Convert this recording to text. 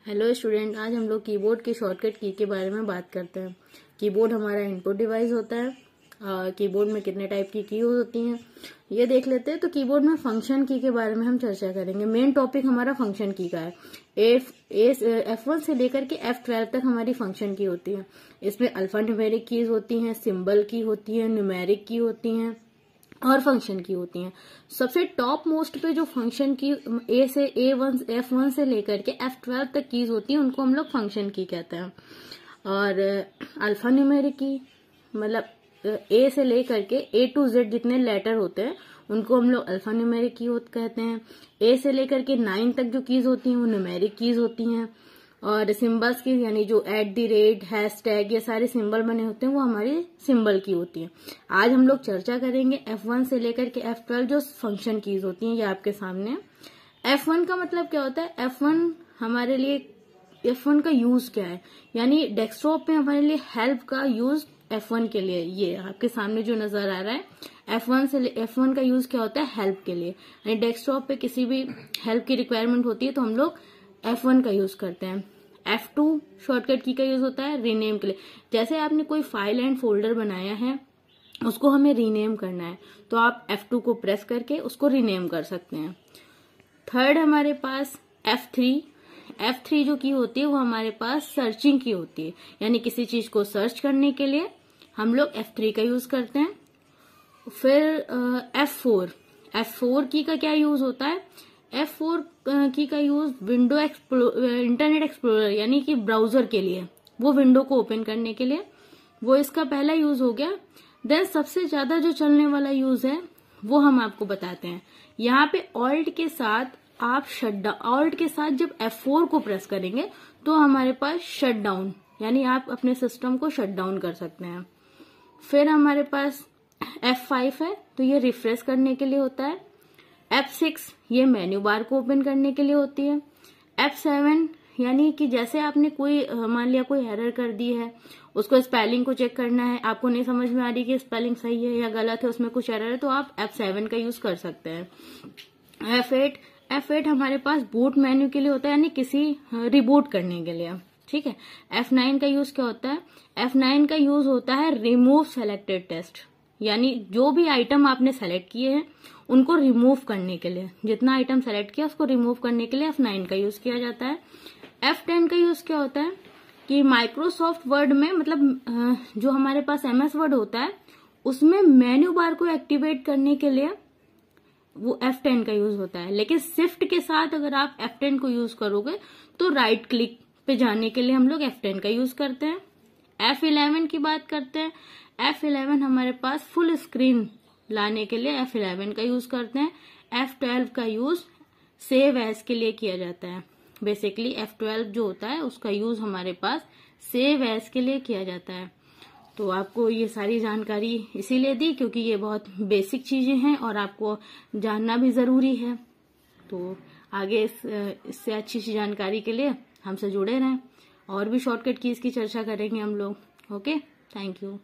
Hello student, आज हम लोग कीबोर्ड की शॉर्टकट की के बारे में बात करते हैं। कीबोर्ड हमारा इनपुट डिवाइस होता है। कीबोर्ड में कितने टाइप की कीज होती हैं ये देख लेते हैं। तो कीबोर्ड में फंक्शन की के बारे में हम चर्चा करेंगे। मेन टॉपिक हमारा फंक्शन की का है। F1 से लेकर के F12 तक हमारी फंक्शन की होती है। इसमें अल्फा न्यूमेरिक कीज होती हैं, सिंबल की होती है, न्यूमेरिक की होती हैं और फंक्शन की होती हैं। सबसे टॉप मोस्ट पे जो फंक्शन की F1 से लेकर के F12 तक कीज होती हैं उनको हम लोग फंक्शन की कहते हैं। और अल्फा न्यूमेरिक की मतलब A से लेकर के A to Z जितने लेटर होते हैं उनको हम लोग अल्फा न्यूमेरिक की कहते हैं। A से लेकर के 9 तक जो कीज होती हैं वो न्यूमेरिक कीज होती हैं। और सिंबल्स की यानी जो @ हैशटैग ये सारे सिंबल बने होते हैं वो हमारी सिंबल की होती है। आज हम लोग चर्चा करेंगे F1 से लेकर के F12 जो फंक्शन कीज होती हैं ये आपके सामने। F1 का मतलब क्या होता है? F1 हमारे लिए F1 का यूज क्या है, यानी डेस्कटॉप पे हमारे लिए हेल्प का यूज F1 के लिए ये आपके सामने जो नजर आ रहा है F1 का यूज क्या होता है? हेल्प के लिए। यानी डेस्कटॉप पे किसी भी हेल्प की रिक्वायरमेंट होती है तो हम लोग F1 का यूज करते हैं। F2 शॉर्टकट की का यूज होता है रीनेम के लिए। जैसे आपने कोई फाइल एंड फोल्डर बनाया है उसको हमें रीनेम करना है तो आप F2 को प्रेस करके उसको रीनेम कर सकते हैं। थर्ड हमारे पास F3 जो की होती है वो हमारे पास सर्चिंग की होती है, यानी किसी चीज को सर्च करने के लिए हम लोग F3 का यूज करते हैं। फिर F4 की का क्या यूज होता है? F4 की का यूज इंटरनेट एक्सप्लोरर यानी कि ब्राउजर के लिए, वो विंडो को ओपन करने के लिए, वो इसका पहला यूज हो गया। देन सबसे ज्यादा जो चलने वाला यूज है वो हम आपको बताते हैं। यहाँ पे ऑल्ट के साथ जब F4 को प्रेस करेंगे तो हमारे पास शट डाउन, यानी आप अपने सिस्टम को शट डाउन कर सकते हैं। फिर हमारे पास F5 है तो ये रिफ्रेश करने के लिए होता है। F6 ये मेन्यू बार को ओपन करने के लिए होती है। F7 यानी कि जैसे आपने कोई मान लिया कोई एरर कर दी है, उसको स्पेलिंग को चेक करना है, आपको नहीं समझ में आ रही कि स्पेलिंग सही है या गलत है, उसमें कुछ एरर है तो आप F7 का यूज कर सकते हैं। F8 हमारे पास बूट मेन्यू के लिए होता है, यानी किसी रिबूट करने के लिए। ठीक है। F9 का यूज क्या होता है? F9 का यूज होता है रिमूव सेलेक्टेड टेक्स्ट, यानी जो भी आइटम आपने सेलेक्ट किए हैं उनको रिमूव करने के लिए, जितना आइटम सेलेक्ट किया उसको रिमूव करने के लिए F9 का यूज किया जाता है। F10 का यूज क्या होता है कि माइक्रोसॉफ्ट वर्ड में मतलब जो हमारे पास MS वर्ड होता है उसमें मेन्यू बार को एक्टिवेट करने के लिए वो F10 का यूज होता है। लेकिन शिफ्ट के साथ अगर आप F10 को यूज करोगे तो राइट क्लिक पे जाने के लिए हम लोग F10 का यूज करते हैं। F11 की बात करते हैं। F11 हमारे पास फुल स्क्रीन लाने के लिए F11 का यूज करते हैं। F12 का यूज सेव एज के लिए किया जाता है। बेसिकली F12 जो होता है उसका यूज हमारे पास सेव एज के लिए किया जाता है। तो आपको ये सारी जानकारी इसीलिए दी क्योंकि ये बहुत बेसिक चीजें हैं और आपको जानना भी जरूरी है। तो आगे इससे अच्छी जानकारी के लिए हमसे जुड़े रहें। और भी शॉर्टकट कीज की चर्चा करेंगे हम लोग। Okay, thank you.